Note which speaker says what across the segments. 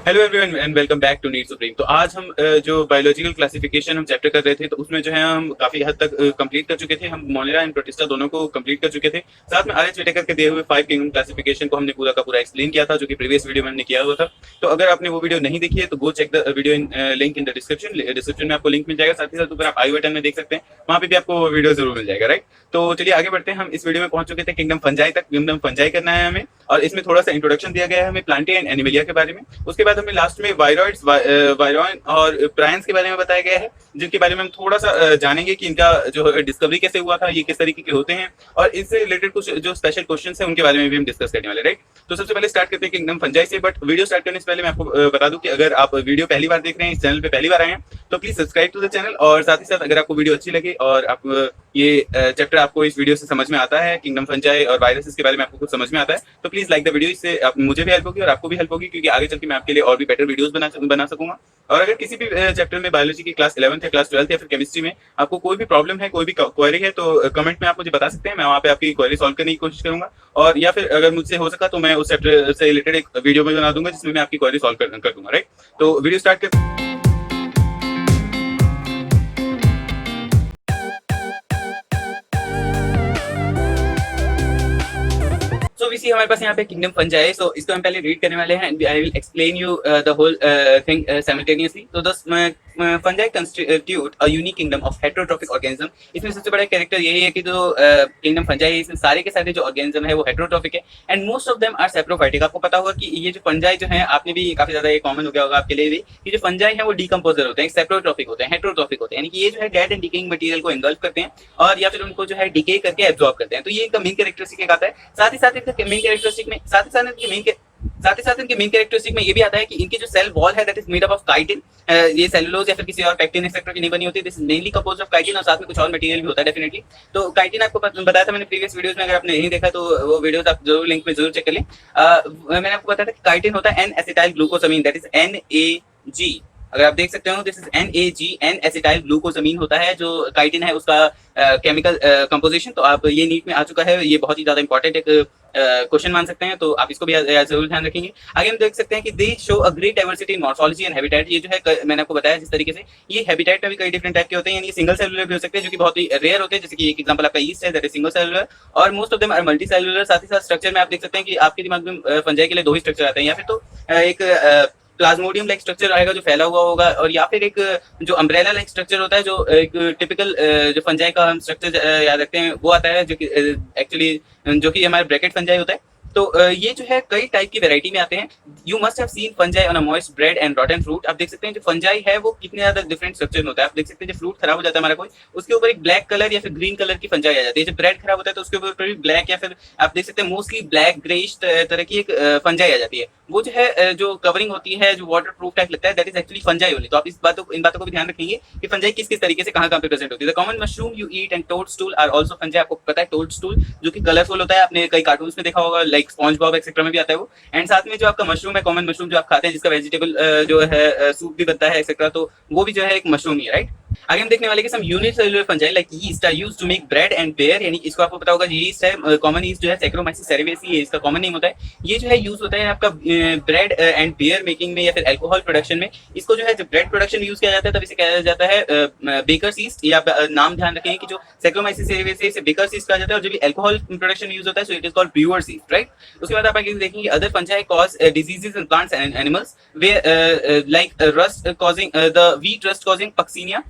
Speaker 1: Hello everyone and welcome back to NEET supreme. तो आज हम जो बायोलॉजिकल क्लासिफिकेशन हम चैप्टर कर रहे थे, तो उसमें जो है हम काफी हद तक कंप्लीट कर चुके थे। हम मोनेरा एंड प्रोटिस्टा दोनों को कंप्लीट कर चुके थे। साथ में आरएच विटेकर के दिए हुए 5 किंगडम क्लासिफिकेशन को हमने पूरा का पूरा एक्सप्लेन किया था, जो कि प्रीवियस वीडियो में हमने किया हुआ था। तो अगर आपने वो वीडियो नहीं देखी है तो go check the video in link in the description में आपको लिंक मिल जाएगा। साथ ही साथ ऊपर आप आई बटन में देख सकते हैं, वहां पे भी आपको वीडियो जरूर मिल जाएगा, राइट। तो चलिए आगे बढ़ते हैं। हम इस वीडियो में पहुंच चुके थे किंगडम फंजाई तक। किंगडम फंजाई करना है हमें, और इसमें थोड़ा सा इंट्रोडक्शन दिया गया है हमें प्लांटी एंड एनिमलिया के बारे में। उसके बाद हमें लास्ट में वायरॉइड्स, वायरॉइन और प्रायंस के बारे में बताया गया है, जिनके बारे में हम थोड़ा सा जानेंगे कि इनका जो डिस्कवरी कैसे हुआ था, ये किस तरीके के होते हैं, और इससे रिलेटेड कुछ जो स्पेशल क्वेश्चंस हैं उनके बारे में भी हम डिस्कस करने वाले, राइट। तो सबसे पहले स्टार्ट करते हैं किंगडम फंजाई से। बट वीडियो स्टार्ट करने से पहले मैं आपको बता दूं कि अगर आप वीडियो पहली बार देख रहे हैं, इस चैनल पे पहली बार आए हैं, तो please subscribe to the channel. और साथ ही साथ अगर आपको वीडियो अच्छी लगे और आप ये चैप्टर आपको इस वीडियो से समझ में आता है, किंगडम फंजाई और वायरसेस के बारे में आपको कुछ समझ में आता है, तो प्लीज लाइक द वीडियो। इससे मुझे भी हेल्प होगी और आपको भी हेल्प होगी, क्योंकि आगे चल के मैं आपके लिए और भी बेटर वीडियोस बना सकूंगा। और अगर किसी भी चैप्टर में बायोलॉजी की क्लास 11th या क्लास 12th या फिर केमिस्ट्री में आपको कोई भी प्रॉब्लम है, कोई भी क्वेरी है, तो कमेंट में आप मुझे बता सकते हैं। मैं वहाँ पे आपकी क्वेरी सॉल्व करने की कोशिश करूंगा। और या फिर अगर मुझसे हो सका तो मैं उस चैप्टर से रिलेटेड एक वीडियो भी बना दूंगा, जिसमें मैं आपकी क्वेरी सॉल्व कर दूंगा, राइट। तो वीडियो स्टार्ट कर। सो वी सी हमारे पास यहाँ पे किंगडम फंजाई है। सो इसको हम पहले रीड करने वाले हैं and I will explain you the whole thing simultaneously. तो the fungi constitute a unique kingdom of heterotrophic organism. इसमें सबसे बड़ा कैरेक्टर यही है कि जो किंगडम फंजाई है, इसमें सारे के सारे जो ऑर्गेनिज्म है वो हेटेरोट्रॉफिक है and most of them are saprophytic. आपको पता होगा कि ये जो फंजाई जो है, आपने भी काफी ज्यादा ये कॉमन हो गया होगा आपके लिए भी, कि जो फंजाई है वो डीकंपोजर होते हैं, सेप्रोट्रॉफिक होते हैं, हेटेरोट्रॉफिक होते हैं। यानी कि ये जो है डेड एंड डिकेइंग मटेरियल को इंगल्फ करते हैं और या फिर उनको जो है डिके करके एब्जॉर्ब करते हैं। तो ये इनका मेन कैरेक्टरिस्टिक आता है। साथ ही साथ इनके मेन कैरेक्टरिस्टिक में कैरेक्टरिस्टिक में ये भी आता है कि इनकी जो सेल वॉल है that is made up of chitin. ये सेलुलोज या फिर किसी और पैक्टिन एक्सेट्रा की नहीं बनी होती। This is mainly composed of chitin, और साथ में कुछ और मटेरियल भी होता है डेफिनेटली। तो काइटिन आपको बताया था मैंने प्रीवियस वीडियोस में, अगर आपने नहीं देखा तो वो वीडियोस आप जरूर लिंक में जरूर चेक कर लें। मैंने आपको बताया था कि काइटिन होता है N acetyl glucosamine, that is NAG। अगर आप देख सकते हो, this is NAG, N acetyl glucosamine होता है जो काइटिन है, उसका केमिकल कंपोजिशन। तो आप ये नीट में आ चुका है, ये बहुत ही ज्यादा इंपॉर्टेंट एक क्वेश्चन मान सकते हैं, तो आप इसको भी जरूर ध्यान रखेंगे। आगे हम देख सकते हैं कि दे show a great diversity in morphology and habitat. ये जो है मैंने आपको बताया जिस तरीके से, ये हैबिटेट में भी कई डिफरेंट टाइप के होते हैं। यानी सिंगल सेलुलर भी हो सकते हैं, जो कि बहुत ही रेयर होते हैं। जैसे कि एक एग्जांपल आपका ईस्ट है, दैट इज सिंगल सेलुलर, और most of them are multi cellular. साथ ही साथ स्ट्रक्चर में आप देख सकते हैं कि आपके दिमाग में फंजाई के लिए 2 ही स्ट्रक्चर आते हैं, या फिर तो एक प्लाज्मोडियम लाइक स्ट्रक्चर आएगा जो फैला हुआ होगा, और या फिर एक जो अम्ब्रेला लाइक स्ट्रक्चर होता है, जो एक टिपिकल जो फंजाई का हम स्ट्रक्चर याद रखते हैं वो आता है, जो कि एक्चुअली जो कि हमारे ब्रैकेट फंजाई होता है। तो ये जो है कई टाइप की वैरायटी में आते हैं। You must have seen fungi on a moist bread and रॉटन fruit. आप देख सकते हैं जो फंजाई है वो कितने ज्यादा डिफरेंट स्ट्रक्चर में होता है। आप देख सकते हैं जो फ्रूट खराब हो जाता है हमारा कोई, उसके ऊपर एक ब्लैक कलर या फिर ग्रीन कलर की फंजाई आ जाती है। जब ब्रेड खराब होता है तो उसके ऊपर भी ब्लैक या फिर आप देख सकते हैं मोस्टली ब्लैक ग्रेइश तरह की एक फंजाई आ जाती है। वो जो है जो कवरिंग होती है, जो वाटर प्रूफ टाइप लगता है, that is actually fungi only. तो आप इन बातों को भी ध्यान रखेंगे कि फंजाई किस किस तरीके से कहाँ पे प्रेजेंट होती है। The common mushroom you eat and toadstool are also fungi. आपको पता है टोडस्टूल जो कि कलरफुल होता है, आपने कई कार्टून्स में देखा होगा, लाइक स्पॉन्ज बॉब एक्सेट्रा में भी आता है वो। एंड साथ में जो आपका मशरूम है, कॉमन मशरूम जो आप खाते हैं, जिसका वेजिटेबल जो है सूप भी बनता है एक्सेट्रा, तो वो भी जो है एक मशरूम ही है, राइट। आगे हम देखने वाले कि some unicellular fungi like yeast are used to make bread and beer. यानी इसको आपको पता होगा, यीस्ट है, कॉमन यीस्ट जो है सैक्रोमाइसिस सेरेवेसी, ये इसका कॉमन नेम होता है। ये जो है यूज होता है आपका ब्रेड एंड बेयर मेकिंग में या फिर अल्कोहल प्रोडक्शन में। इसको जो है जब ब्रेड प्रोडक्शन यूज किया जाता है तब इसे कहा जाता है बेकर्स यीस्ट। ये आप नाम ध्यान रखेंगे कि जो सैक्रोमाइसिस सेरेवेसी से बेकर्स यीस्ट कहा जाता है, और जब भी अल्कोहल प्रोडक्शन यूज होता है so it is called brewer's yeast, right. उसके बाद आप आगे देखेंगे other fungi cause diseases in plants and animals like rust causing the wheat rust causing Puccinia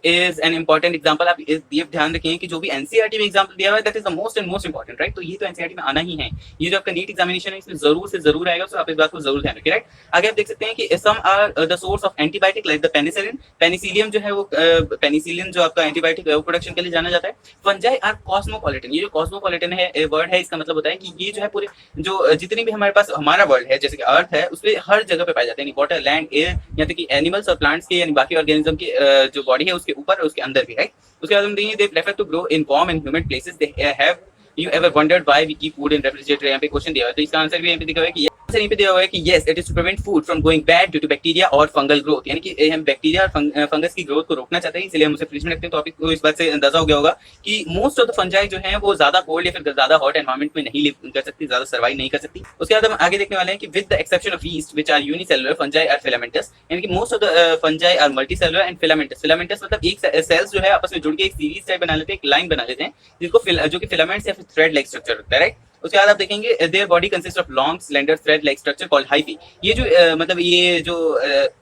Speaker 1: is an important example। आप ये ध्यान रखें कि जो भी एनसीईआरटी में एग्जांपल दिया हुआ है that is the most and most important, right. तो ये तो एनसीईआरटी में आना ही है, ये जो आपका नीट एग्जामिनेशन है इसमें जरूर से जरूर आएगा, तो आप इस बात को जरूर ध्यान रखें, राइट। आगे आप देख सकते हैं कि some are the source of antibiotic like the penicillin. Penicillium जो है वो पेनिसिलिन जो आपका एंटीबायोटिक प्रोडक्शन के लिए जाना जाता है। Fungi are cosmopolitan. ये जो कॉस्मोपॉलिटन है वर्ड है, इसका मतलब होता है कि ये जो है पूरे जो जितनी भी हमारे पास हमारा वर्ल्ड है, जैसे कि अर्थ है, उसपे हर जगह पे पाए जाते हैं, वाटर, लैंड, एयर, यहाँ तक कि एनिमल्स और प्लांट्स के यानी बाकी ऑर्गेनिज्म की जो बॉडी है उसके ऊपर और उसके अंदर भी, राइट। उसके बाद हम देखेंगे they prefer to grow in warm and humid places. They have you ever wondered why we keep food in refrigerator. यहाँ पे क्वेश्चन दिया हुआ है, तो इसका आंसर भी यहाँ पे दिखा हुआ है कि यहीं पे दिया हुआ है कि yes it is to prevent food from going bad due to bacteria or fungal growth, यानी कि हम बैक्टीरिया और फंगस की ग्रोथ को रोकना चाहते हैं, इसलिए हम उसे फ्रिज में रखते हैं। तो आपको इस बात से अंदाजा हो गया होगा कि मोस्ट ऑफ द फंजाई जो है वो ज्यादा कोल्ड या फिर ज्यादा हॉट एनवायरमेंट में नहीं लिव कर सकती, ज्यादा सर्वाइव नहीं कर सकती। उसके बाद हम आगे देखने वाले हैं कि with the exception of yeast which are unicellular fungi are filamentous, यानी कि most of the fungi are multicellular and filamentous. Filamentous मतलब एक सेल्स जो है आपस में जुड़ के एक सीरीज टाइप बना लेते हैं, एक लाइन बना लेते हैं, जिसको जो कि फिलामेंट्स या फिर थ्रेड लाइक स्ट्रक्चर होता है, राइट। उसके बाद आप देखेंगे their body consist of long slender thread like structure called hyphae. ये जो मतलब ये जो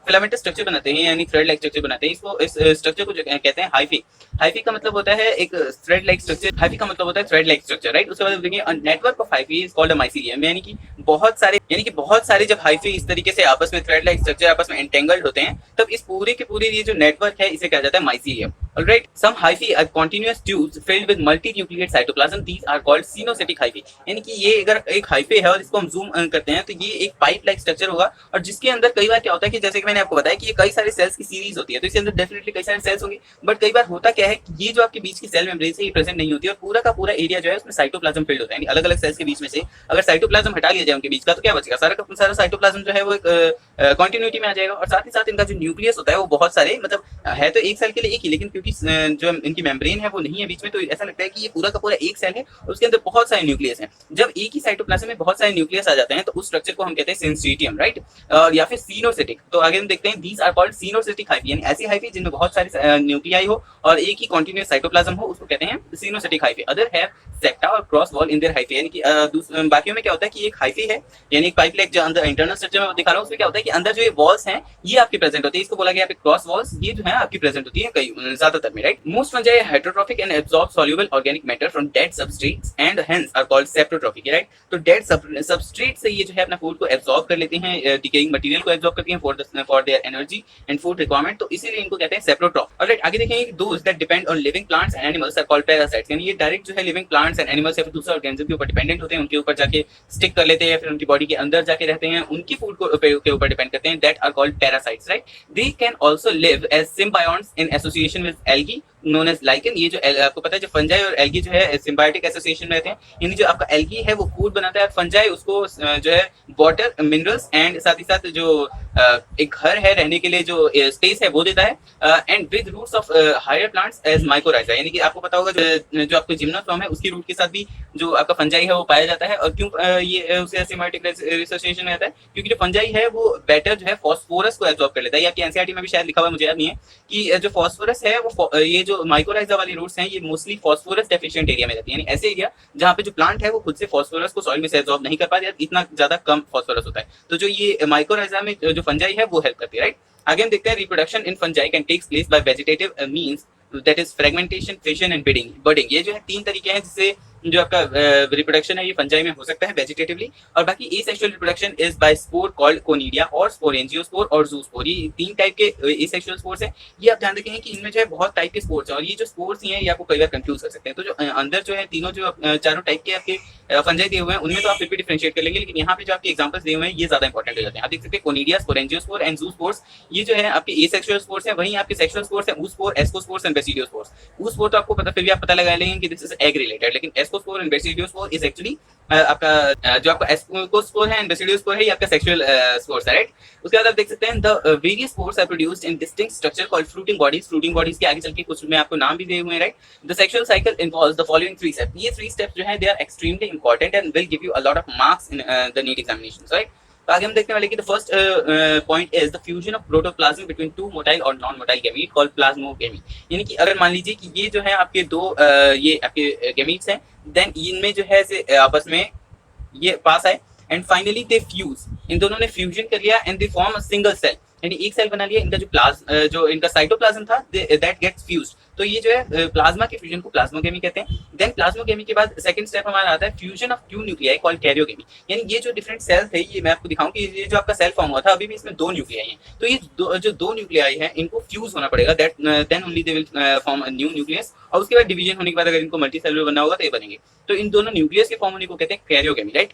Speaker 1: फिलामेंटस स्ट्रक्चर बनाते हैं यानी थ्रेड लाइक स्ट्रक्चर बनाते हैं, इसको इस स्ट्रक्चर को जो कहते हैं हाइफी। हाइफी का मतलब होता है एक थ्रेड लाइक स्ट्रक्चर, हाइफी का मतलब होता है थ्रेड लाइक स्ट्रक्चर, राइट। उसके बाद आप देखेंगे network of hyphae is called a mycelium, यानी कि बहुत सारे जब हाइफी इस तरीके से आपस में थ्रेड लाइक स्ट्रक्चर आपस में एंटेंगल्ड होते हैं, तब इस पूरे के पूरे ये जो नेटवर्क है इसे कहा जाता है mycelium. Alright, some hyphae are continuous tubes filled with multinucleate cytoplasm, these are called coenocytic hyphae. यानी कि ये अगर एक हाइफी है और इसको हम जूम करते हैं तो ये एक पाइप लाइक स्ट्रक्चर होगा, और जिसके अंदर कई बार क्या होता है कि जैसे कि मैंने आपको बताया कि ये कई सारे सेल्स की सीरीज होती है, तो इसके अंदर डेफिनेटली कई सारे सेल्स होंगे। बट कई बार होता क्या है कि ये जो आपके बीच की सेल मेम्ब्रेन है ये प्रेजेंट नहीं होती है, और पूरा का पूरा एरिया जो है उसमें साइटोप्लाज्म फिल्ड होता है। अलग अलग सेल्स के बीच में से अगर साइटोप्लाज्म हटा लिया जाए उनके बीच का, तो क्या बचेगा? सारा का सारा साइटोप्लाज्म जो है वो एक कंटिन्यूटी में आ जाएगा। और साथ ही साथ इनका जो न्यूक्लियस होता है वो बहुत सारे मतलब है तो एक सेल के लिए एक ही, लेकिन क्योंकि जो इनकी मेम्ब्रेन है वो नहीं है बीच में, तो ऐसा लगता है कि ये पूरा का पूरा एक सेल है और उसके अंदर बहुत सारे न्यूक्लियस हैं। जब एक ही साइटोप्लाज्म में बहुत सारे न्यूक्लियस आ जाते हैं तो उस स्ट्रक्चर को हम कहते हैं सिंसिटियम, राइट, या फिर सिनोसिटिक। तो आगे हम देखते हैं these are called coenocytic hyphae, यानी ऐसी हाइफी जिनमें बहुत सारे न्यूक्लियाई हो और एक ही कॉन्टिन्यूअस साइटोप्लाज्म हो, उसको कहते हैं सिनोसिटिक हाइफी। अदर हैव सेप्टा और cross wall in their hyphae, यानी कि बाकियों में क्या होता है कि एक हाइफी है यानी एक पाइप लाइक जो अंदर इंटरनल स्ट्रक्चर में दिखा रहा हूं, उसमें क्या होता है कि अंदर जो ये वॉल्स हैं ये आपकी प्रेजेंट होती है, इसको बोला गया है क्रॉस वॉल्स, ये जो है आपकी प्रेजेंट होती है कई ज्यादातर में, right. Most fungi are heterotrophic and absorb soluble organic matter from dead substrates and hence are called saprotrophic, right. तो डेड सबस्ट्रेट से ये जो है अपना फूड को एब्सॉर्ब कर लेते हैं, डिकेइंग मटेरियल को एब्सॉर्ब करती हैं for their energy and food requirement, तो इसीलिए इनको कहते हैं सेप्टोट्रॉफ। ऑलराइट, आगे देखेंगे those that depend on living plants and animals are called parasites, यानी ये डायरेक्ट जो है लिविंग प्लांट्स एंड एनिमल्स या फिर दूसरे ऑर्गेनिज्म के ऊपर डिपेंडेंट होते हैं, उनके ऊपर जाके स्टिक कर लेते हैं या फिर उनकी बॉडी के अंदर जाके रहते हैं, उनकी फूड के ऊपर डिपेंड करते हैं, that are called parasites, right. They can also live as symbionts in association with algae known as lichen. ये जो आपको पता है जो फंजाई और एल्गी जो है सिम्बायोटिक एसोसिएशन में रहते हैं, यानी जो आपका एल्गी है वो फूड बनाता है, फंजाई उसको जो है वाटर मिनरल्स एंड साथ ही साथ जो एक घर है रहने के लिए जो स्पेस है वो देता है, and with roots of higher plants as mycorrhiza, यानी कि आपको पता होगा जो आपका जिम्नोस्पर्म है उसकी रूट के साथ भी जो आपका फंजाई है वो पाया जाता है। और क्यों ये उसे सिम्बायोटिक एसोसिएशन में रहता है? क्योंकि जो फंजाई है वो बेटर जो है फॉस्फोरस को एब्जॉर्ब कर लेता है। ये आपकी एनसीईआरटी में भी शायद लिखा हुआ है, मुझे याद नहीं है, कि जो फॉस्फोरस है वो ये जो माइकोराइजा वाली रूट्स हैं ये मोस्टली फॉस्फोरस डेफिशिएंट एरिया में रहती है, यानी ऐसे एरिया जहाँ पे जो प्लांट है वो खुद से फॉस्फोरस को सॉइल में से एब्सॉर्ब नहीं कर पाते, इतना ज्यादा कम फॉस्फोरस होता है, तो जो ये माइकोराइजा में जो फंजाई है वो हेल्प करती है, राइट। आगे हम देखते हैं reproduction in fungi can takes place by vegetative means, that is fragmentation, fission and budding. ये जो है 3 तरीके हैं जिससे जो आपका रिप्रोडक्शन है ये फंजाई में हो सकता है वेजिटेटिवली। और बाकी asexual reproduction is bye spore called conidia और स्पोरेंजियोस्पोर और जूस्पोर, ये 3 टाइप के एसेक्सुअल स्पोर्स हैं। ये आप ध्यान रखेंगे कि इनमें जो है बहुत टाइप के स्पोर्स हैं, और ये जो स्पोर्स हैं ये आपको कई बार कंफ्यूज कर सकते हैं। तो जो अंदर जो है तीनों जो चारों टाइप के आपके फंजाई दिए हुए हैं उनमें तो आप फिर भी डिफरेंशिएट कर लेंगे, लेकिन यहाँ पे जो आपके एग्जांपल्स दिए हुए हैं ये ज्यादा इंपॉर्टेंट हो जाते हैं। आप देख सकते हैं कोनिडिया, स्पोरेंजियोस्पोर एंड जूस्पोर्स, ये जो है आपके एसेक्सुअल स्पोर्स हैं, वहीं आपके सेक्सुअल स्पोर्स हैं ऊस्पोर, एस्कोस्पोर्स एंड बेसिडियोस्पोर्स। ऊस्पोर तो आपको पता फिर भी आप पता लगा लेंगे कि दिस इज एग रिलेटेड, लेकिन ascospore and basidiospore is actually आपका जो आपका एस्कोस्पोर है एंड बेसिडियोस्पोर है ये आपका सेक्सुअल स्पोर्स है, राइट। उसके बाद आप देख सकते हैं the various spores are produced in distinct structure called fruiting bodies. Fruiting bodies के आगे चल के कुछ में आपको नाम भी दिए हुए हैं, right. The sexual cycle involves the following 3 steps. ये 3 स्टेप्स जो है they are extremely important and will give you a lot of marks in the NEET examinations, right. तो आगे हम देखने वाले कि the first point is the fusion of protoplasm between 2 motile और non motile gamete called plasmogamy, यानी कि अगर मान लीजिए कि ये जो है आपके 2 ये आपके गैमीट्स हैं, देन इनमें जो है से आपस में ये पास आए एंड फाइनली दे फ्यूज, इन दोनों ने फ्यूजन कर लिया and they form a single cell, यानी एक सेल बना लिया। इनका जो इनका साइटोप्लाज्म था दैट गेट्स फ्यूज्ड, तो ये जो है प्लाज्मा के फ्यूजन को प्लाज्मोगेमी कहते हैं। देन प्लाज्मोगेमी के बाद सेकंड स्टेप हमारा आता है fusion of 2 nuclei called karyogamy, यानी ये जो डिफरेंट सेल्स थे ये मैं आपको दिखाऊं कि ये जो आपका सेल फॉर्म हुआ था अभी भी इसमें 2 न्यूक्लियाई हैं, तो ये जो 2 न्यूक्लियाई हैं इनको फ्यूज होना पड़ेगा, that then only they will form a new nucleus, और उसके बाद डिवीजन होने के बाद अगर इनको मल्टीसेलुलर बनना होगा तो ये बनेंगे। तो इन दोनों न्यूक्लियस के फॉर्म होने को कहते हैं कैरियोगेमी, राइट।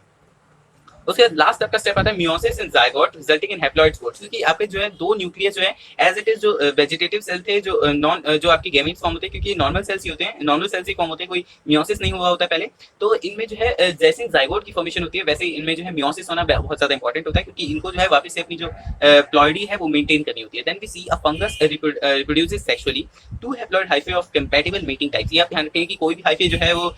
Speaker 1: उसके बाद लास्ट आपका स्टेप आता है meiosis in zygote resulting in haploid spores, क्योंकि आपके जो है दो न्यूक्लियस जो है एज इट इज जो वेजिटेटिव सेल थे जो नॉन जो आपकी गैमीट्स फॉर्म होते हैं, क्योंकि नॉर्मल सेल्स ही होते हैं, नॉर्मल सेल्स ही फॉर्म होते हैं, कोई मियोसिस नहीं हुआ होता है पहले। तो इनमें जो है जैसे जायगोट की फॉर्मेशन होती है वैसे ही इनमें जो है मियोसिस होना बहुत ज्यादा इंपॉर्टेंट होता है, क्योंकि इनको जो है वापस से अपनी जो प्लॉइडी है वो मेंटेन करनी होती है। Then we see a fungus reproduces sexually two haploid hyphae of compatible mating types. ये आप ध्यान रखें कि कोई भी हाइफे जो है वो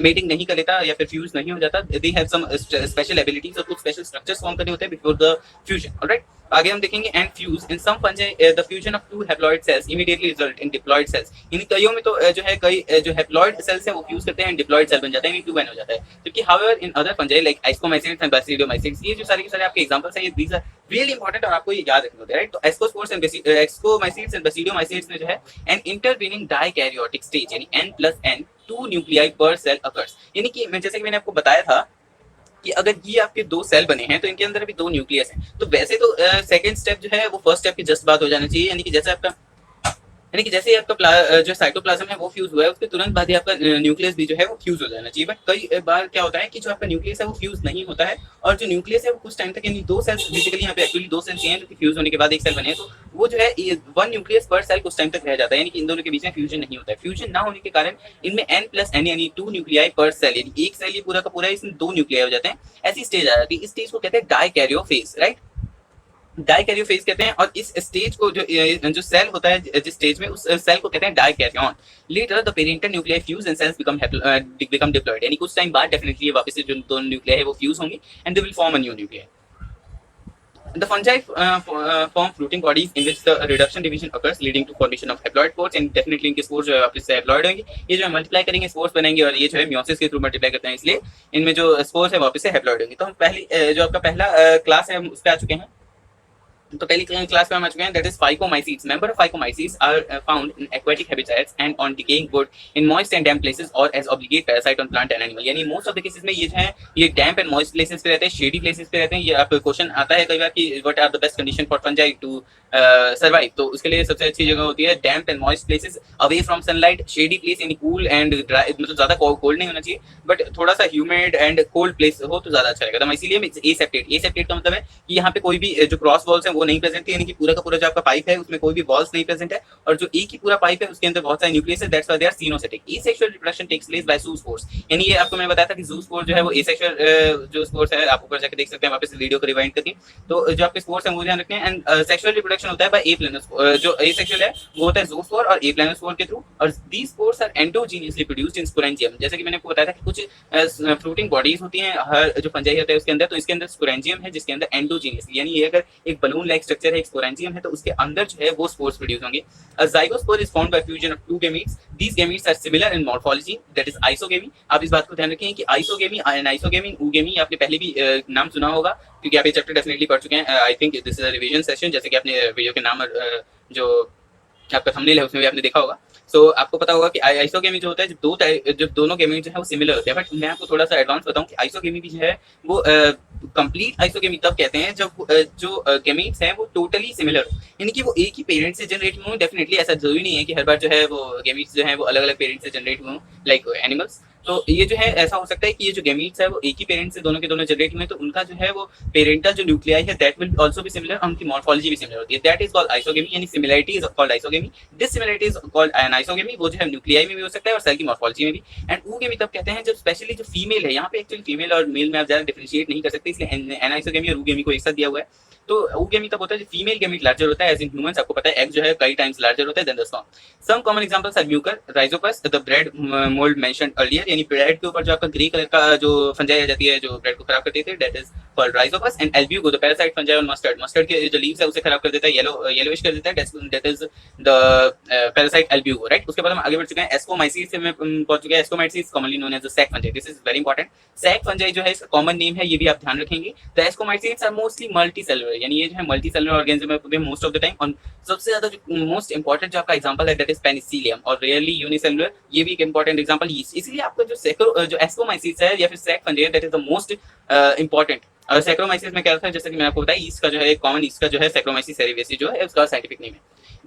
Speaker 1: मेटिंग नहीं कर लेता या फिर फ्यूज नहीं हो जाता, they have some special abilities और कुछ स्पेशल स्ट्रक्चर्स फॉर्म करने होते हैं बिफोर द फ्यूजन। ऑलराइट, आगे हम देखेंगे and fuse in some fungi the fusion of two haploid cells immediately result in diploid cells. इन कईयों में तो जो है कई जो हैप्लॉइड सेल्स हैं वो फ्यूज करते हैं, डिप्लॉइड सेल बन जाता है, टू एन हो जाता है। जबकि however in other fungi like ascomycetes and basidiomycetes, ये जो सारे के सारे आपके एग्जांपल्स हैं, ये दीस आर रियली इंपॉर्टेंट और आपको ये याद रखने होते हैं, राइट। तो एस्कोस्पोर्स एंड एक्सकोमाइसिड्स एंड बैसिडियोमाइसिड्स में जो है एन इंटरवीनिंग डाइकैरियोटिक स्टेज यानी N+N टू न्यूक्लियाई पर सेल अकर्स, यानी कि मैं जैसे कि मैंने आपको बताया था कि अगर ये आपके दो सेल बने हैं तो इनके अंदर भी दो न्यूक्लियस हैं। तो वैसे तो सेकंड स्टेप जो है वो फर्स्ट स्टेप की जस्ट बात हो जाना चाहिए, यानी कि जैसे ही आपका जो साइटोप्लाज्म है वो फ्यूज हुआ है उसके तुरंत बाद ही आपका न्यूक्लियस भी जो है वो फ्यूज हो जाना चाहिए। बट कई बार क्या होता है कि जो आपका न्यूक्लियस है वो फ्यूज नहीं होता है, और जो न्यूक्लियस है वो कुछ टाइम तक, यानी दो सेल्स बेसिकली यहाँ पे एक्चुअली दो सेल्स हैं जो कि फ्यूज होने के बाद एक सेल बने हैं, तो वो जो है वन न्यूक्लियस पर सेल कुछ टाइम तक रह जाता है, यानी कि इन दोनों के बीच में फ्यूजन नहीं होता है। फ्यूजन ना होने के कारण इनमें N+N यानी टू न्यूक्लियाई पर सेल, यानी एक सेल ये पूरा का पूरा इसमें दो न्यूक्लियाई हो जाते हैं, ऐसी स्टेज आ जाती है। इस स्टेज को कहते हैं डाइकैरियोफेज, राइट, डाइकैरियोफेज कहते हैं। और इस स्टेज को जो सेल होता है जिस स्टेज में, उस सेल को कहते हैं dikaryon. Later the parental nuclei fuse and cells become diploid, यानी कुछ टाइम बाद डेफिनेटली ये वापस से जो दोनों न्यूक्लियाई है वो फ्यूज होंगे and they will form a new nuclei. The fungi form fruiting bodies in which the reduction division occurs, leading to formation of haploid spores, and definitely इनके spores जो है वापस से haploid होंगे, ये जो है मल्टीप्लाई करेंगे स्पोर्स बनेंगे, और ये जो है मियोसिस के थ्रू मल्टीप्लाई करते हैं, इसलिए इनमें जो स्पोर्स है वापस से haploid होंगे। तो हम पहली जो आपका पहला क्लास है उस पर आ चुके हैं। तो पहली क्लास में हम आ चुके हैं, that is phycomycetes. Member of phycomycetes are found in aquatic habitats and on decaying wood in moist and damp places और as obligate parasite on plant and animal, यानी मोस्ट ऑफ द केसेस में ये जो है ये डैम्प and moist places पे रहते हैं, शेडी प्लेसेस पे रहते हैं। ये आप क्वेश्चन आता है कई बार कि what are the best condition for fungi to survive, तो उसके लिए सबसे अच्छी जगह होती है damp and moist places, away from sunlight, shady place यानी कूल एंड ड्राई, मतलब ज्यादा कोल्ड नहीं होना चाहिए बट थोड़ा सा ह्यूमिड एंड कोल्ड प्लेस हो तो ज्यादा अच्छा रहेगा। तो इसीलिए एसेप्टेट का मतलब है कि यहाँ पे कोई भी जो क्रॉस वॉल्स है वो नहीं प्रेजेंट है, यानी कि पूरा का पूरा जो आपका पाइप है उसमें कोई भी वॉल्स नहीं प्रेजेंट है, और जो एक ही पूरा पाइप है उसके अंदर बहुत सारे न्यूक्लियस है, that's why they are coenocytic. Asexual reproduction takes place by zoospores, यानी ये आपको मैंने बताया था कि ज़ूस्पोर जो है वो एसेक्सुअल जो स्पोर्स है, आप ऊपर जाकर देख सकते हैं वापस वीडियो को रिवाइंड करके। तो जो आपके स्पोर्स हैं वो ध्यान रखते हैं। एंड सेक्सुअल रिप्रोडक्शन होता है बाय ए प्लानोस्पोर, जो एसेक्सुअल है वो होता है ज़ूस्पोर और ए प्लानोस्पोर के थ्रू, और these spores are endogenously produced in sporangium. जैसे कि मैंने आपको बताया था कि कुछ फ्रूटिंग बॉडीज होती हैं हर जो फंजाई होता है उसके अंदर, तो इसके अंदर स्पोरेंजियम है जिसके अंदर एंडोजीनियसली, यानी ये अगर एक बलून लाइक स्ट्रक्चर है, एक स्पोरेंजियम है, तो उसके अंदर जो है वो स्पोर्स प्रोड्यूस होंगे। A zygospore is formed by fusion of two gametes. These gametes are similar in morphology, that is isogamy. आप इस बात को ध्यान रखें कि आइसोगेमी एंड आइसोगेमी ऊगेमी आपने पहले भी नाम सुना होगा, क्योंकि आप ये चैप्टर डेफिनेटली पढ़ चुके हैं। I think this is a revision session, जैसे कि आपने वीडियो के नाम जो आपका थंबनेल है उसमें भी आपने देखा होगा। सो आपको पता होगा कि आइसोगेमी जो होता है जब दोनों गेमीट जो है वो सिमिलर होते हैं। बट मैं आपको थोड़ा सा एडवांस बताऊं कि आइसोगेमी भी जो है वो कंप्लीट आइसोगेमी तब कहते हैं जब जो गेमीट्स हैं वो टोटली सिमिलर हो, यानी कि वो एक ही पेरेंट से जनरेट हुए। डेफिनेटली ऐसा जरूरी नहीं है कि हर बार जो है वो गेमीट्स जो है वो अलग अलग पेरेंट से जनरेट हुए, लाइक एनिमल्स। तो ये जो है ऐसा हो सकता है कि ये जो गेमीट्स है वो एक ही पेरेंट से दोनों के दोनों जनरेट हुए, तो उनका जो है वो पेरेंटल जो न्यूक्लियाई है that will also be similar, उनकी मॉर्फोलॉजी भी सिमिलर होती है, दैट इज कॉल्ड आइसोगेमी, यानी similarity is called isogamy, dissimilarity is called anisogamy. वो जो है न्यूक्लियाई में भी हो सकता है और सेल की मॉर्फोलॉजी में भी। एंड ऊगेमी तब कहते हैं जब स्पेशली जो फीमेल है, यहाँ पे एक्चुअली फीमेल और मेल में आप ज्यादा डिफरेंशिएट नहीं कर सकते, इसलिए एनाइसोगेमी और ऊगेमी को एक साथ दिया हुआ है। तो ऊगेमी तब होता है फीमेल गेमीट लार्जर होता है, एज इन ह्यूमंस आपको पता है एग जो है कई टाइम्स लार्जर होता है than the sperm. Some common examples are Mucor, Rhizopus, the bread mould mentioned earlier, यानी ब्रेड के ऊपर जो आपका ग्रे कलर का जो फंजाई आ जाती है जो ब्रेड को खराब करती है, that is called Rhizopus. And Albugo, the parasite fungi on mustard, mustard के जो लीव्स है उसे खराब कर देता है, येलोइश कर देता है, that is the parasite Albugo, right. उसके बाद हम आगे बढ़ चुके हैं एस्कोमाइसीड्स से मैं पहुंच चुके हैं। Ascomycetes commonly known as the sac fungi, this is very important. Sac fungi जो है इसका कॉमन नेम है, ये भी आप ध्यान रखेंगे। The ascomycetes are mostly multi cellular, यानी ये जो है मल्टी सेलुलर ऑर्गेनिज्म है मोस्ट ऑफ द टाइम। और सबसे ज्यादा जो मोस्ट इंपॉर्टेंट जो आपका एग्जांपल है दैट इज पेनिसिलियम, और रेयरली यूनिसेलुलर, ये भी एक इंपॉर्टेंट एग्जांपल। इसलिए आपको आपका जो एस्कोमाइसिस है या फिर सैक फंजी है, that is the most important. Saccharomyces में क्या होता है, जैसे कि मैंने आपको बताया, ईस्ट का जो है कॉमन ईस्ट का जो है सैक्रोमाइसिस सेरेवियसी जो है उसका साइंटिफिक नेम है।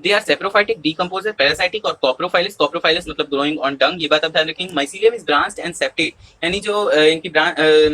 Speaker 1: They are saprophytic, decomposer, parasitic और कॉप्रोफाइलिस। कॉप्रोफाइलिस मतलब ग्रोइंग ऑन डंग, ये बात आप ध्यान रखेंगे। Mycelium is branched and septate, यानी जो इनकी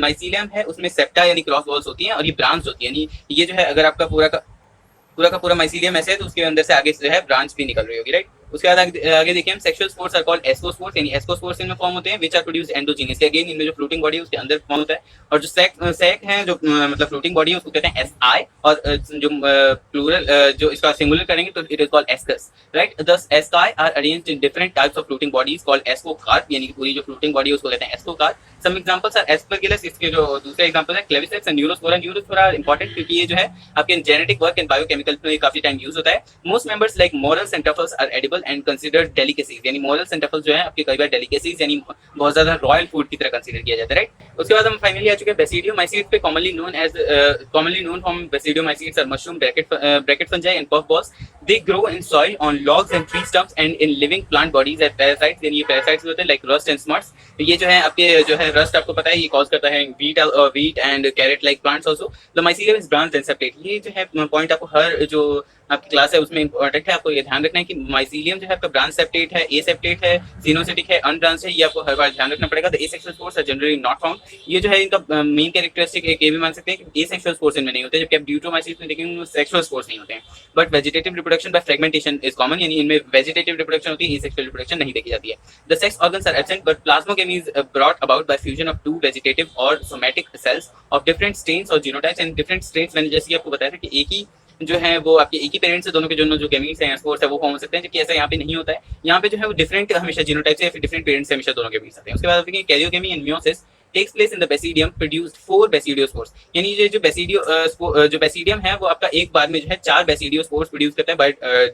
Speaker 1: माइसीलियम है उसमें सेप्टा यानी क्रॉस वॉल्स होती हैं और ये ब्रांच होती है, यानी ये जो है अगर आपका पूरा का पूरा माइसीलियम ऐसे है तो उसके अंदर से आगे जो है ब्रांच भी निकल रही होगी, राइट। उसके बाद आगे देखिए हम, sexual spores are called ascospores, यानी एस्कोस्पोर्स इनमें फॉर्म होते हैं which are produced endogenously, again इनमें जो फ्लोटिंग बॉडी है उसके अंदर फॉर्म होता है। और जो सैक है जो मतलब फ्लोटिंग बॉडी है उसको कहते हैं एस आई, और जो प्लूरल जो इसका सिंगुलर करेंगे तो it is called ascus, right. Thus asci are arranged in different types of floating bodies called ascocarp, यानी कि पूरी जो फ्लोटिंग बॉडी है उसको कहते हैं ascocarp. Some examples are Aspergillus, इसके जो दूसरे एग्जांपल है Claviceps and Neurospora. Neurospora important क्योंकि ये जो है आपके जेनेटिक वर्क एंड बायोकेमिकल में काफी टाइम यूज होता है। Most members like morels and truffles are edible and considered delicacies, यानी मोरल्स एंड टफल्स जो है आपके कई बार डेलिकेसीज यानी बहुत ज्यादा रॉयल फूड की तरह कंसीडर किया जाता है, राइट। उसके बाद हम फाइनली आ चुके हैं बेसिडियोमाइसीट्स पे, commonly known from basidiomycetes are mushroom, bracket fungi and puff balls. They grow in soil on logs and tree stumps and in living plant bodies as parasites, यानी ये पैरासाइट्स होते हैं लाइक रस्ट एंड स्मट्स। ये जो है आपके जो है रस्ट आपको पता है ये कॉज करता है wheat and carrot like plants also. The mycelium is branched and separate, ये जो है पॉइंट आपको हर जो आपकी क्लास है उसमें इंपॉर्टेंट है, आपको ये ध्यान रखना है कि माइसीलियम जो है आपका ब्रांच सेप्टेट है, ए सेप्टेट है, सिनोसिटिक है, अनब्रांच है, ये आपको हर बार ध्यान रखना पड़ेगा। The asexual spores are generally not found, ये जो है इनका मेन कैरेक्टरिस्टिक एक ये भी मान सकते हैं कि एसेक्सुअल स्पोर्स इनमें नहीं होते, जबकि आप ड्यूटोमाइसीट्स में देखेंगे सेक्सुअल स्पोर्स नहीं होते हैं। But vegetative reproduction by fragmentation is common, यानी इनमें वेजिटेटिव रिप्रोडक्शन होती है, एसेक्सुअल रिप्रोडक्शन नहीं देखी जाती है। The sex organs are absent but plasmogamy is brought about by fusion of two vegetative और somatic cells of different strains और जीनोटाइप्स एंड डिफरेंट स्ट्रेन्स। मैंने जैसे आपको बताया था कि एक ही जो है वो आपके एक ही पेरेंट्स से दोनों के जो गेमीज हैं स्पोर्स है वो फॉर्म हो सकते हैं, जबकि ऐसा यहाँ पे नहीं होता है। यहाँ पे जो है वो डिफरेंट हमेशा जीनोटाइप से या फिर डिफरेंट पेरेंट्स से हमेशा दोनों के बीच आते हैं। उसके बाद देखिए karyogamy and meiosis takes place in the basidium produced 4 basidiospores, यानी ये जो बेसिडियम है वो आपका एक बार में जो है 4 बेसिडियोस्पोर्स प्रोड्यूस करता है by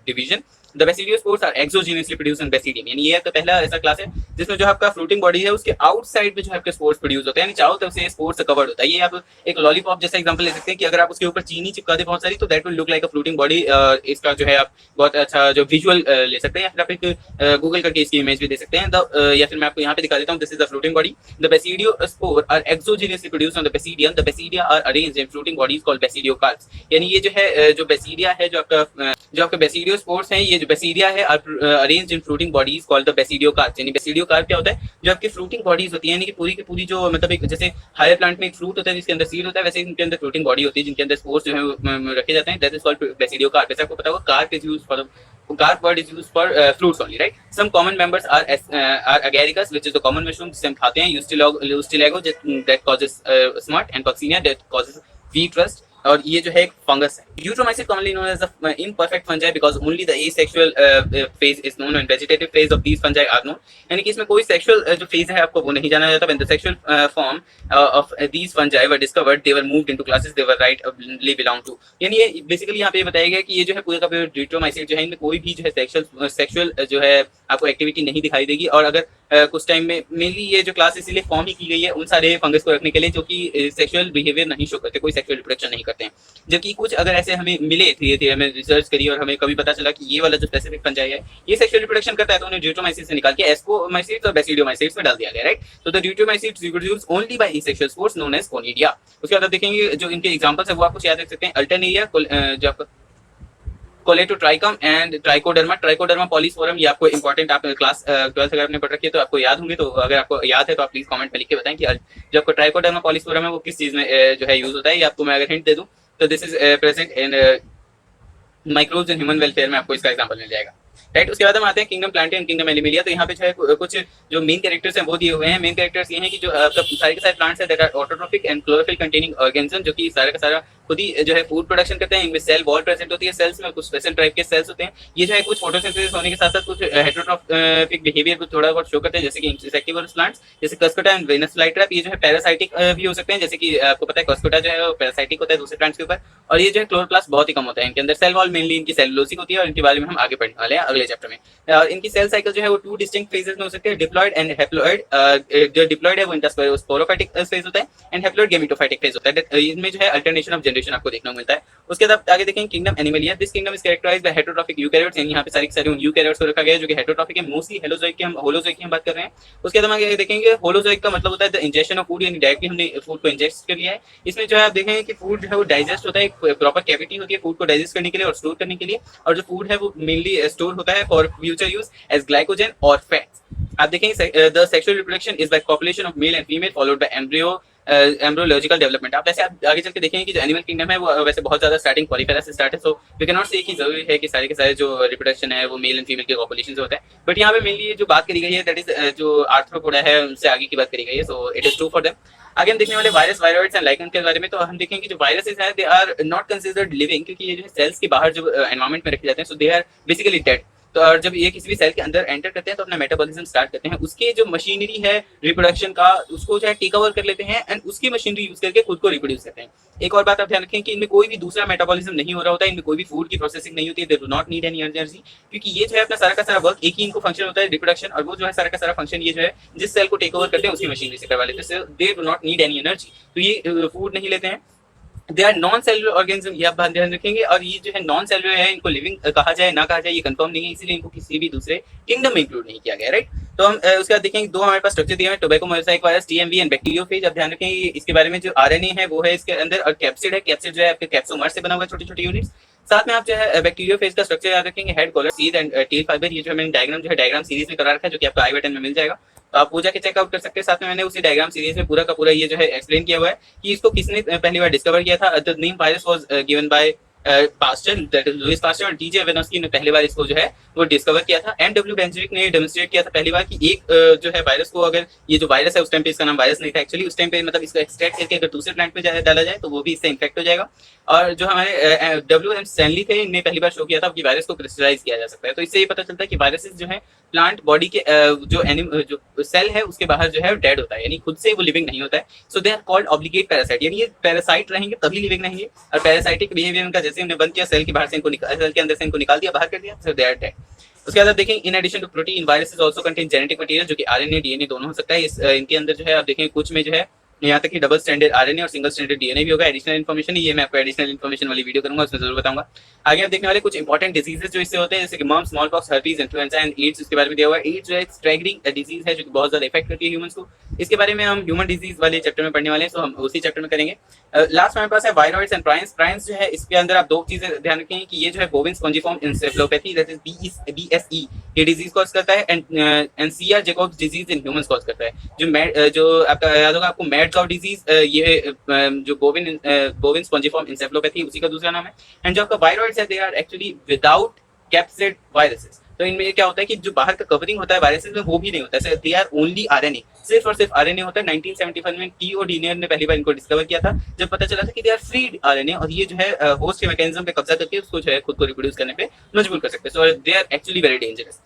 Speaker 1: division. The basidiospores are exogenously produced in basidium, यानी ये आपका पहला ऐसा क्लास है जिसमें जो आपका फ्लोटिंग बॉडी है उसके आउटसाइड में जो आपके स्पोर्स प्रोड्यूस होते हैं, यानी चारों तरफ से स्पोर्स से कवर्ड होता है। ये आप एक लॉलीपॉप जैसा एग्जांपल ले सकते हैं कि अगर आप उसके ऊपर चीनी चिपका दे बहुत सारी तो that will look like a floating body. इसका जो है आप बहुत अच्छा जो विजुअल ले सकते हैं, या फिर आप एक गूगल करके इसकी इमेज भी दे सकते हैं। या फिर मैं आपको यहाँ पे दिखा देता हूँ, this is the floating body. The basidiospore are exogenously produced on the basidium, the basidia are arranged in floating bodies called basidiocarps, यानी ये जो है जो बेसिडिया है जो आपका बेसिडियोस्पोर्स है, ये जो बेसिडिया है arranged in floating bodies called the basidiocarps, यानी बेसिडियोकार्प क्या होता है, जो आपकी फ्लोटिंग बॉडीज होती है, यानी कि पूरी की पूरी जो मतलब एक जैसे हायर प्लांट में एक फ्रूट होता है जिसके अंदर सीड होता है, वैसे इनके अंदर फ्लोटिंग बॉडी होती है जिनके अंदर स्पोर्स जो है रखे जाते हैं, दैट इज कॉल्ड बेसिडियोकार्प। जैसे आपको पता होगा carp is used for carp word is used for fruits only, right? Some common members are agaricus, which is the common mushroom जिसे हम खाते हैं, Ustilago that causes smut, and Coccinia that causes wheat rust, और ये जो है एक fungus है। Deuteromycetes commonly known as the imperfect fungi because only the asexual phase is known and vegetative phase of these fungi are known, यानी कि इसमें कोई सेक्सुअल जो फेज है आपको वो नहीं जाना जाता। When the sexual form of these fungi were discovered they were moved into classes they were rightly belong to, यानी ये बेसिकली यहाँ पे बताया गया कि ये जो है पूरा का पूरा यूट्रोमाइसिस जो है इनमें कोई भी जो है सेक्सुअल जो है आपको एक्टिविटी नहीं दिखाई देगी। और अगर कुछ टाइम में मेनली ये जो क्लास इसलिए फॉर्म ही की गई है उन सारे फंगस को रखने के लिए जो कि सेक्सुअल बिहेवियर नहीं शो करते, कोई सेक्सुअल रिप्रोडक्शन नहीं करते हैं। जबकि कुछ अगर ऐसे हमें मिले धीरे धीरे, हमें रिसर्च करी और हमें कभी पता चला कि ये वाला जो स्पेसिफिक फंजाई है ये सेक्सुअल रिप्रोडक्शन करता है, तो उन्हें ड्यूटोमाइसिस से निकाल के एस्कोमाइसिट्स और बेसिडियोमाइसिट्स में डाल दिया गया, राइट। तो the deuteromycetes reproduce only by asexual spores known as conidia. उसके बाद आप देखेंगे जो इनके एग्जांपल्स है वो आप कुछ याद रख सकते हैं, अल्टरनेरिया जो आपका कोलेटोट्राइकम एंड ट्राइकोडर्मा पॉलीस्पोरम, ये आपको इंपॉर्टेंट आप क्लास 12th अगर आपने पढ़ रखी है तो आपको याद होंगे, तो अगर आपको याद है तो आप प्लीज कमेंट में लिख के बताएं कि जो आपको ट्राइकोडर्मा पॉलीस्पोरम है वो किस चीज में जो है यूज होता है। ये आपको मैं अगर हिंट दे दूं तो this is present in microbes in human welfare में आपको इसका एग्जांपल मिल जाएगा, राइट। उसके बाद हम आते हैं किंगडम प्लांटेन किंगडम एनिमेलिया। तो यहाँ पे जो है कुछ जो मेन कैरेक्टर्स हैं वो दिए हुए हैं। मेन कैरेक्टर्स ये हैं कि जो सारे के सारे प्लांट्स हैं that are autotrophic and chlorophyll containing organism, जो कि सारा का सारा खुद ही जो है फूड प्रोडक्शन करते हैं। इनमें सेल वॉल प्रेजेंट होती है, सेल्स में कुछ स्पेशल टाइप के सेल्स होते हैं। ये जो है कुछ फोटोसिंथेसिस होने के साथ साथ कुछ हेटेरोट्रॉफिक बिहेवियर को थोड़ा बहुत शो करते हैं, जैसे कि इंसेक्टिवोरस प्लांट्स जैसे कस्कोटा एंड वेनस फ्लाईट्रैप। ये जो है पैरासाइटिक भी हो सकते हैं, जैसे कि आपको पता है कस्कोटा जो है वो पैरासाइटिक होता है दूसरे प्लांट्स के ऊपर। और ये जो है क्लोरोप्लास्ट बहुत ही कम होता है इनके अंदर। सेल वॉल मेनली इनकी सेलुलोसिक होती है और इनके बारे में हम आगे पढ़ने वाले हैं अगले चैप्टर में। इनकी सेल साइकिल जो है वो 2 डिस्टिंक्ट फेजेस में हो सकते हैं, डिप्लॉयड एंड हैप्लॉयड। जो डिप्लॉयड है वो इनका स्पोरोफाइटिक फेज होता है एंड हैप्लॉयड गेमेटोफाइटिक फेज होता है। इसमें जो है अल्टरनेशन ऑफ जनरेशन आपको देखने को मिलता है। उसके बाद आगे देखेंगे kingdom Animalia. This kingdom is characterized by heterotrophic eukaryotes, यानी यहाँ पे सारी सारी उन यूकैरियोट्स को रखा गया है जो कि हेटेरोट्रॉफिक है, मोस्टली होलोजोइक की हम बात कर रहे हैं। उसके बाद आगे देखेंगे होलोजोइक का मतलब होता है द इंजेक्शन ऑफ फूड, यानी डायरेक्टली हमने फूड को इंजेस्ट कर लिया है। इसमें जो है आप देखेंगे कि फूड जो है वो डाइजेस्ट होता है, एक प्रॉपर कैविटी होती है फूड को डाइजेस्ट करने के लिए और स्टोर करने के लिए, और जो फूड है वो मेनली स्टोर होता है for future use as glycogen और फैट्स। आप देखेंगे the sexual reproduction is by copulation of male and female followed by embryological development. आप वैसे आप आगे चल के देखेंगे कि जो एनिमल किंगडम है वो वैसे बहुत ज्यादा स्टार्टिंग पॉलीफेरा से स्टार्ट है, सो वी कैन नॉट से कि जरूरी है कि सारे के सारे जो रिप्रोडक्शन है वो मेल एंड फीमेल के कॉपुलेशन से होता है, बट यहाँ पे मेनली जो बात करी गई है दैट इज जो आर्थ्रोपोडा है उनसे आगे की बात करी गई है, so it is true for them. आगे हम देखने वाले वायरस, वायरॉइड्स एंड लाइकन के बारे में। तो हम देखेंगे कि जो वायरसेस हैं they are not considered living, क्योंकि ये जो है सेल्स के बाहर जो एनवायरमेंट में रखे जाते हैं, so they are basically dead. तो और जब ये किसी भी सेल के अंदर एंटर करते हैं तो अपना मेटाबॉलिज्म स्टार्ट करते हैं, उसके जो मशीनरी है रिप्रोडक्शन का उसको जो है टेक ओवर कर लेते हैं एंड उसकी मशीनरी यूज करके खुद को रिप्रोड्यूस करते हैं। एक और बात आप ध्यान रखें कि इनमें कोई भी दूसरा मेटाबॉलिज्म नहीं हो रहा होता है, इनमें कोई भी फूड की प्रोसेसिंग नहीं होती है, दे do not need any energy, क्योंकि ये जो है अपना सारा का सारा वर्क एक ही इनको फंक्शन होता है रिप्रोडक्शन, और वो जो है सारा का सारा फंक्शन ये जो है जिस सेल को टेक ओवर करते हैं उसकी मशीनरी से करवा लेते हैं, they do not need any energy. तो ये फूड नहीं लेते हैं, they are non cellular organism, ये आप ध्यान रखेंगे। और ये जो है नॉन सेलुलर है, इनको लिविंग कहा जाए ना कहा जाए ये कंफर्म नहीं है, इसलिए इनको किसी भी दूसरे किंगडम में इंक्लूड नहीं किया गया, राइट। तो हम उसके बाद देखेंगे दो हमारे पास स्ट्रक्चर दिए हैं, tobacco mosaic virus TMV and bacteriophage. आप ध्यान रखेंगे इसके बारे में जो आरएनए है वो है इसके अंदर, और कैप्सिड है, कैप्सिड जो है आपके कैप्सोमर से बना हुआ है, छोटे छोटे यूनिट्स। साथ में आप जो है बैक्टीरियोफेज का स्ट्रक्चर याद रखेंगे, head, collar, sheath and tail fibre. ये जो मैंने डायग्राम जो है डायग्राम सीरीज में करा रखा है जो कि आपको आई बटन में मिल जाएगा, तो आप पूजा के चेकआउट कर सकते हैं। साथ में मैंने उसी डायग्राम सीरीज में पूरा का पूरा ये जो है एक्सप्लेन किया हुआ है कि इसको किसने पहली बार डिस्कवर किया था। The name virus was given by Pasteur, that is Louis Pasteur, और टीजे वेनस्की ने पहली बार इसको जो है वो डिस्कवर किया था। एमडब्ल्यू बेंजविक ने डेमोंस्ट्रेट किया था पहली बार कि एक जो है वायरस को, अगर ये जो वायरस है उस टाइम पे इसका नाम वायरस नहीं था एक्चुअली, उस टाइम पे मतलब इसको एक्सट्रैक्ट करके अगर दूसरे प्लांट पे डाला जाए तो वो भी इससे इन्फेक्ट हो जाएगा। और जो हमारे डब्ल्यू एम स्टैनली थे, इन्हें पहली बार शो किया था कि वायरस को क्रिस्टलाइज किया जा सकता है। तो इससे ये पता चलता है कि वायरसेस जो है प्लांट बॉडी के जो सेल है उसके बाहर जो है डेड होता है, यानी खुद से वो लिविंग नहीं होता है। So they are called obligate parasite, यानी ये पैरासाइट रहेंगे तभी लिविंग रहेंगे। और पैरासाइटिक बिहेवियर उनका जैसे हमने बंद किया, सेल के बाहर से इनको सेल के अंदर से इनको निकाल दिया, बाहर कर दिया, सो दे आर डेड। उसके बाद आप देखें in addition to protein viruses also contain genetic material, जो कि आरएनए डीएनए दोनों हो सकता है। इनके अंदर जो है आप देखें कुछ में जो है यहाँ तक कि डबल स्टैंडर्ड आरएनए और सिंगल स्टैंडर्ड डीएनए भी होगा। एडिशनल इन्फॉर्मेशन, ये मैं आपको एडिशनल इन्फॉर्मेशन वाली वीडियो करूंगा, उसमें जरूर बताऊंगा। आगे आप देखने वाले कुछ इंपॉर्टेंट डिजीजेस जो इससे होते हैं, जैसे कि mumps, smallpox, herpes, influenza and AIDS, इसके बारे में दिया हुआ है। एड्स जो है स्ट्रैगरिंग डिजीज है जो कि बहुत ज्यादा इफेक्ट करती है ह्यूमंस को। इसके बारे में हम ह्यूमन डिजीज वाले चैप्टर में पढ़ने वाले हैं, तो हम उसी चैप्टर में करेंगे। लास्ट हमारे पास है वायरॉइड्स एंड प्राइन्स। प्राइन्स जो है इसके अंदर आप दो चीजें ध्यान रखें कि ये जो है बोविन spongiform encephalopathy, that is BSE, ये डिजीज कॉज करता है, and CR Jacobs disease in humans cause करता है। जो आपका याद होगा आपको मैड काउ डिजीज, ये जो बोविन स्पॉन्जिफॉर्म इंसेफेलोपैथी उसी का दूसरा नाम है। एंड जो आपका वायरॉइड्स है they are actually without capsid viruses. तो इनमें क्या होता है कि जो बाहर का कवरिंग होता है वायरसेस में वो भी नहीं होता है, दे आर ओनली आरएनए, सिर्फ और सिर्फ आरएनए होता है। 1975 में टी ओ डीनियर ने पहली बार इनको डिस्कवर किया था, जब पता चला था कि दे आर फ्री आरएनए, और ये जो है होस्ट के मैकेनिज्म पे कब्जा करके उसको जो है खुद को रिप्रोड्यूस करने पे मजबूर कर सकते हैं। So they are actually very dangerous.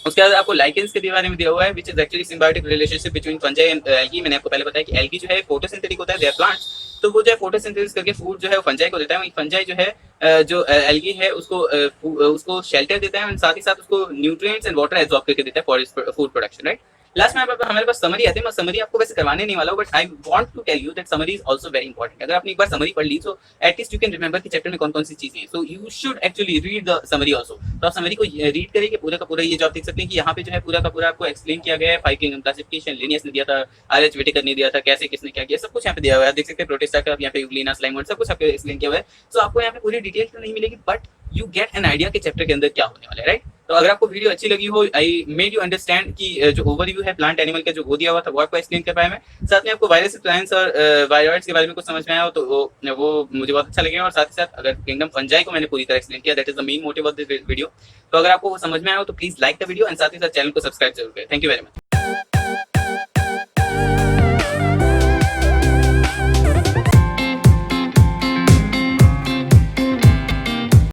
Speaker 1: उसके बाद आपको लाइकेंस के बारे में दिया हुआ है, which is actually symbiotic relationship between fungi and algae. मैंने आपको पहले बताया कि एल्गी जो है फोटोसिंथेटिक होता है, दे आर प्लांट्स, तो वो जो है फोटोसिंथेसिस करके फूड जो है वो फंजाई को देता है। फंजाई जो है जो एल्गी है उसको शेल्टर देता है, और साथ ही साथ उसको न्यूट्रिएंट्स एंड वाटर एब्जॉर्ब करके देता है for food production, right. Last में हमारे पास समरी आती है। मैं समरी आपको वैसे करवाने नहीं वाला हूँ, but I want to tell you that summary is also very important. अगर आपने एक बार समरी पढ़ ली तो एटलीस्ट यू कैन रिमेंबर कि चैप्टर में कौन कौन सी चीजें हैं, so you should actually read the summary also. तो आप समरी को रीड करेंगे पूरा का पूरा, ये जो आप देख सकते हैं कि यहाँ पे जो है पूरा का पूरा आपको एक्सप्लेन किया गया है। 5 किंगडम क्लासिफिकेशन लिनियस ने दिया था, आरएच विटेकर ने दिया था, कैसे किसने क्या किया, सब कुछ यहाँ पे दिया हुआ है। देख सकते हैं प्रोटिस्टा का, यहाँ पे यूग्लिना, स्लाइमोइड, सब कुछ आपको एक्सप्लेन किया हुआ है। सो आपको यहाँ पे पूरी डिटेल तो नहीं मिलेगी, but you get an idea कि चैप्टर के अंदर क्या होने वाला है, राइट। तो अगर आपको वीडियो अच्छी लगी हो, आई मेड यू अंडरस्टैंड कि जो ओवरव्यू है प्लांट एनिमल का जो वो दिया हुआ था वो आपको एक्सप्लेन कर पाया मैं। साथ में आपको वायरस, प्लांट्स और वायरॉइड्स के बारे में कुछ समझ में आया हो तो वो मुझे बहुत अच्छा लगेगा। और साथ ही साथ अगर किंगडम फंजाई को मैंने पूरी तरह एक्सप्लेन किया, that is the main motive of this video. तो अगर आपको वो समझ में आया हो तो please like the video and साथ ही साथ चैनल को सब्सक्राइब जरूर करें। Thank you very much.